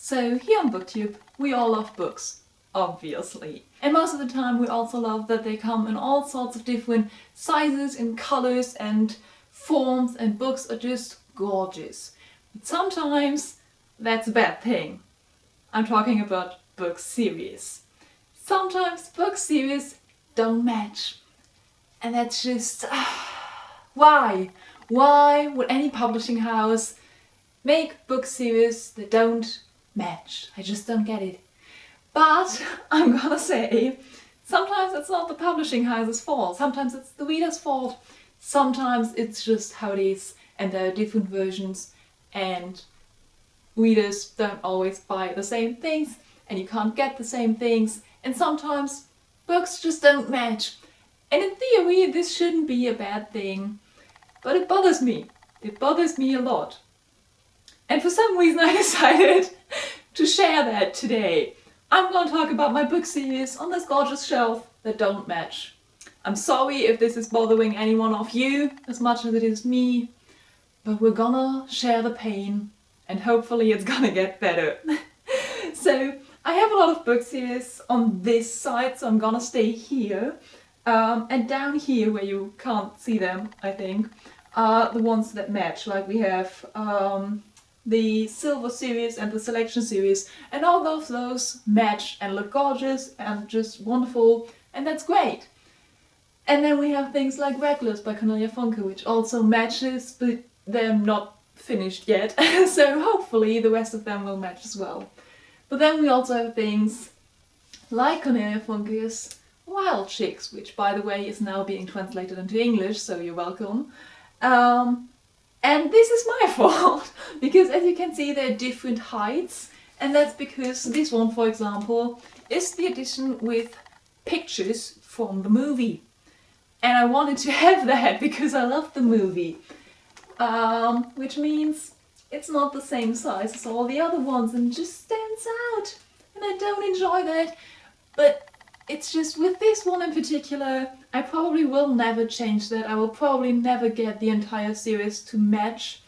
So here on BookTube, we all love books, obviously. And most of the time we also love that they come in all sorts of different sizes and colors and forms, and books are just gorgeous. But sometimes that's a bad thing. I'm talking about book series. Sometimes book series don't match. And that's just... why? Why would any publishing house make book series that don't match? I just don't get it. But I'm gonna say, sometimes it's not the publishing house's fault. Sometimes it's the reader's fault. Sometimes it's just how it is, and there are different versions, and readers don't always buy the same things, and you can't get the same things, and sometimes books just don't match. And in theory, this shouldn't be a bad thing, but it bothers me. It bothers me a lot. And for some reason I decided to share that today. I'm going to talk about my book series on this gorgeous shelf that don't match. I'm sorry if this is bothering anyone of you as much as it is me, but we're gonna share the pain and hopefully it's gonna get better. So I have a lot of book series on this side, so I'm gonna stay here. And down here, where you can't see them, I think, are the ones that match. Like we have the Silver series and the Selection series, and all of those match and look gorgeous and just wonderful, and that's great. And then we have things like Reckless by Cornelia Funke, which also matches, but they're not finished yet, so hopefully the rest of them will match as well. But then we also have things like Cornelia Funke's Wild Chicks, which by the way is now being translated into English, so you're welcome. And this is my fault, because as you can see they're different heights, and that's because this one, for example, is the edition with pictures from the movie. And I wanted to have that because I love the movie, which means it's not the same size as all the other ones and just stands out, and I don't enjoy that. But it's just with this one in particular, I probably will never change that. I will probably never get the entire series to match,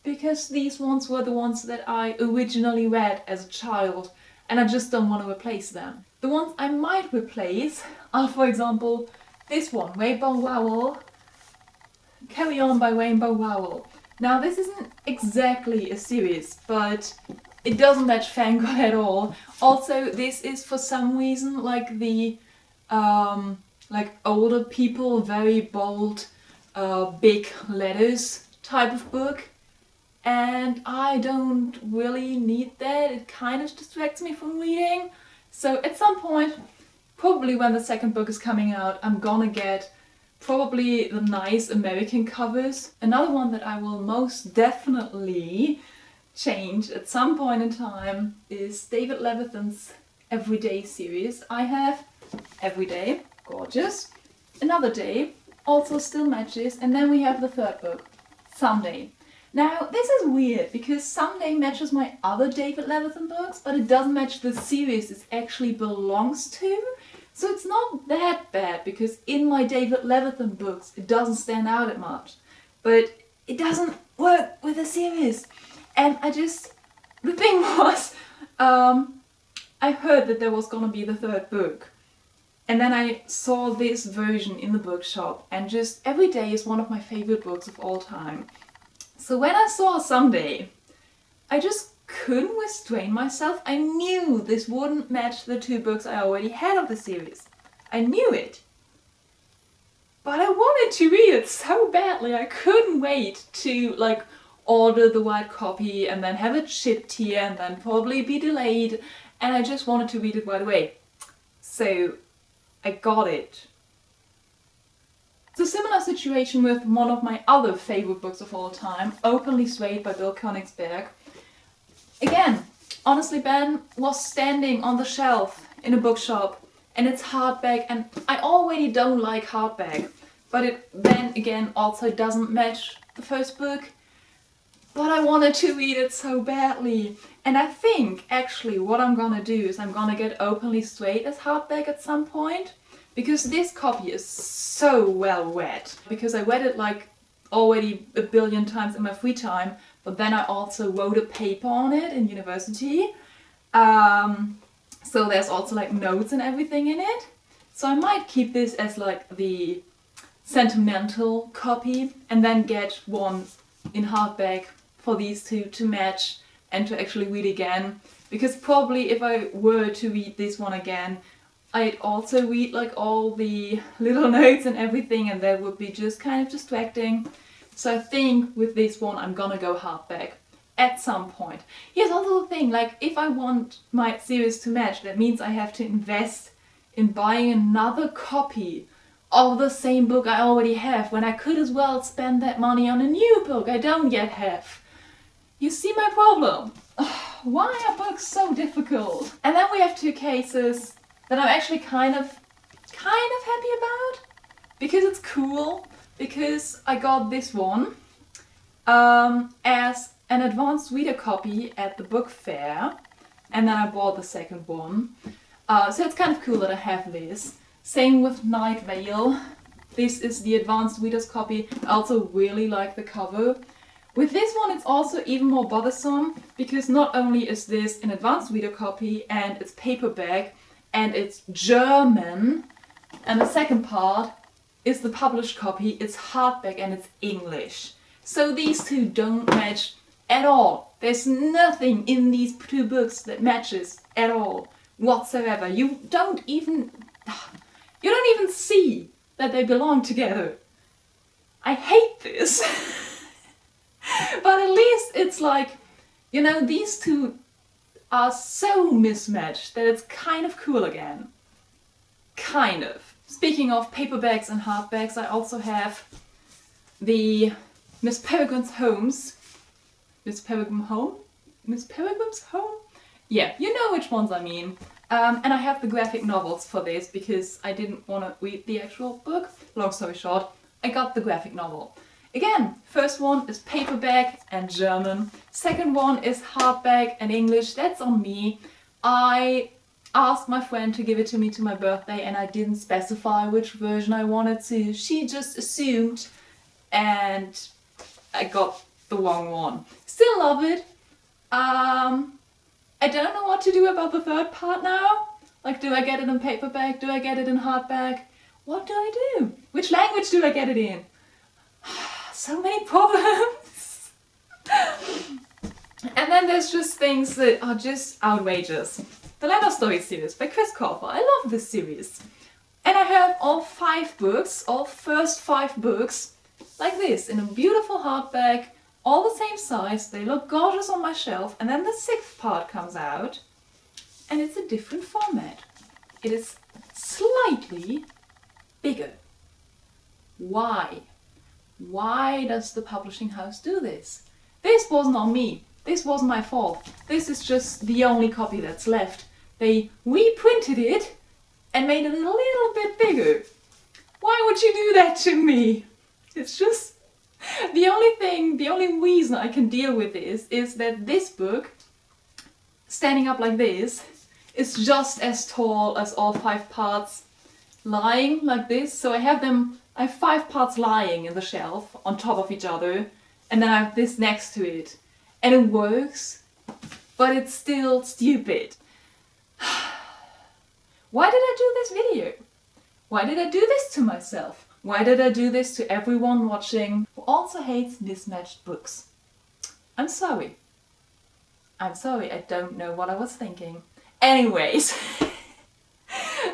because these ones were the ones that I originally read as a child, and I just don't want to replace them. The ones I might replace are, for example, this one, Rainbow Rowell, Carry On by Rainbow Rowell. Now this isn't exactly a series, but it doesn't match Fangirl at all. Also, this is for some reason like the like older people, very bold, big letters type of book, and I don't really need that. It kind of distracts me from reading. So at some point, probably when the second book is coming out, I'm gonna get probably the nice American covers. Another one that I will most definitely change at some point in time is David Levithan's Everyday series. I have Everyday, gorgeous, Another Day, also still matches, and then we have the third book, Someday. Now this is weird because Someday matches my other David Levithan books, but it doesn't match the series it actually belongs to. So it's not that bad, because in my David Levithan books it doesn't stand out that much. But it doesn't work with the series. And the thing was, I heard that there was gonna be the third book. And then I saw this version in the bookshop, and just Everyday is one of my favorite books of all time. So when I saw Someday, I just couldn't restrain myself. I knew this wouldn't match the two books I already had of the series. I knew it. But I wanted to read it so badly. I couldn't wait to like order the white copy and then have it shipped here and then probably be delayed, and I just wanted to read it right away. So I got it. It's a similar situation with one of my other favorite books of all time, Openly Straight by Bill Königsberg. Again, Honestly Ben was standing on the shelf in a bookshop, and it's hardback, and I already don't like hardback, but it then again also doesn't match the first book. But I wanted to read it so badly, and I think actually what I'm gonna do is I'm gonna get Openly Straight as hardback at some point, because this copy is so well read. Because I read it like already a billion times in my free time, but then I also wrote a paper on it in university. So there's also like notes and everything in it. So I might keep this as like the sentimental copy and then get one in hardback for these two to match and to actually read again. Because probably if I were to read this one again, I'd also read like all the little notes and everything, and that would be just kind of distracting. So I think with this one I'm gonna go hardback at some point. Here's also the thing, like if I want my series to match, that means I have to invest in buying another copy of the same book I already have, when I could as well spend that money on a new book I don't yet have. You see my problem? Why are books so difficult? And then we have two cases that I'm actually kind of happy about, because it's cool, because I got this one as an advanced reader copy at the book fair, and then I bought the second one. So it's kind of cool that I have this. Same with Night Vale. This is the advanced reader's copy. I also really like the cover. With this one it's also even more bothersome, because not only is this an advanced reader copy and it's paperback and it's German, and the second part is the published copy, it's hardback and it's English. So these two don't match at all. There's nothing in these two books that matches at all whatsoever. You don't even see that they belong together. I hate this. But at least it's like, you know, these two are so mismatched that it's kind of cool again. Kind of. Speaking of paperbacks and hardbacks, I also have the Miss Peregrine's Homes. Miss Peregrine's Home? Miss Peregrine's Home? Yeah, you know which ones I mean. And I have the graphic novels for this because I didn't want to read the actual book. Long story short, I got the graphic novel. Again, first one is paperback and German. Second one is hardback and English. That's on me. I asked my friend to give it to me to my birthday and I didn't specify which version I wanted to. She just assumed and I got the wrong one. Still love it. I don't know what to do about the third part now. Like, do I get it in paperback? Do I get it in hardback? What do I do? Which language do I get it in? So many problems. And then there's just things that are just outrageous. The Land of Stories series by Chris Colfer. I love this series. And I have all 5 books, all first 5 books, like this, in a beautiful hardback, all the same size, they look gorgeous on my shelf, and then the 6th part comes out, and it's a different format. It is slightly bigger. Why? Why does the publishing house do this? This wasn't on me. This wasn't my fault. This is just the only copy that's left. They reprinted it and made it a little bit bigger. Why would you do that to me? It's just... the only reason I can deal with this is that this book, standing up like this, is just as tall as all 5 parts lying like this. So I have 5 parts lying in the shelf on top of each other, and then I have this next to it. And it works, but it's still stupid. Why did I do this video? Why did I do this to myself? Why did I do this to everyone watching who also hates mismatched books? I'm sorry. I'm sorry, I don't know what I was thinking. Anyways,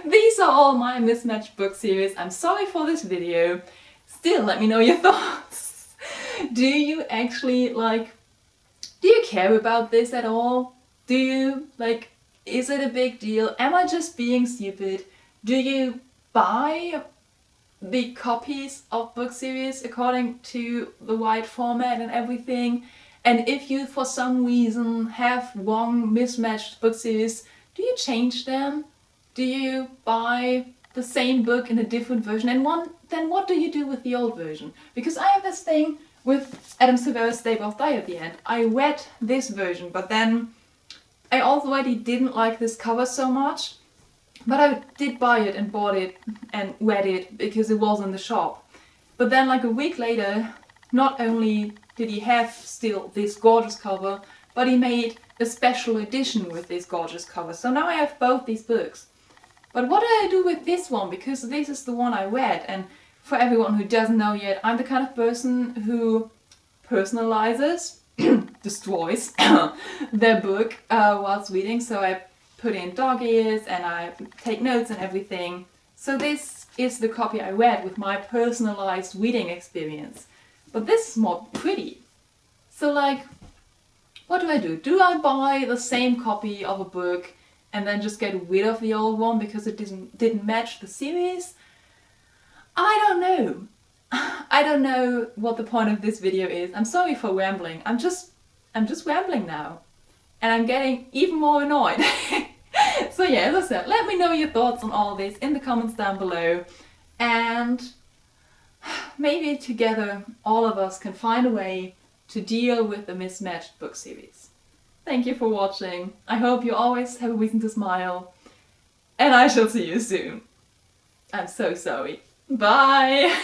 these are all my mismatched book series. I'm sorry for this video. Still, let me know your thoughts. Do you actually do you care about this at all? Do you, is it a big deal? Am I just being stupid? Do you buy the copies of book series according to the right format and everything? And if you for some reason have wrong mismatched book series, do you change them? Do you buy the same book in a different version? And then what do you do with the old version? Because I have this thing with Adam Silvera's They Both Die at the End. I read this version, but then I already didn't like this cover so much. But I did buy it and bought it and read it because it was in the shop. But then a week later, not only did he have still this gorgeous cover, but he made a special edition with this gorgeous cover. So now I have both these books. But what do I do with this one? Because this is the one I read, and for everyone who doesn't know yet, I'm the kind of person who personalizes, destroys their book whilst reading. So I put in dog ears and I take notes and everything. So this is the copy I read with my personalized reading experience. But this is more pretty. So like, what do? Do I buy the same copy of a book and then just get rid of the old one because it didn't match the series? I don't know. I don't know what the point of this video is. I'm sorry for rambling. I'm just rambling now. And I'm getting even more annoyed. So yeah, as I said, let me know your thoughts on all this in the comments down below. And maybe together all of us can find a way to deal with the Mismatched book series. Thank you for watching. I hope you always have a reason to smile. And I shall see you soon. I'm so sorry. Bye!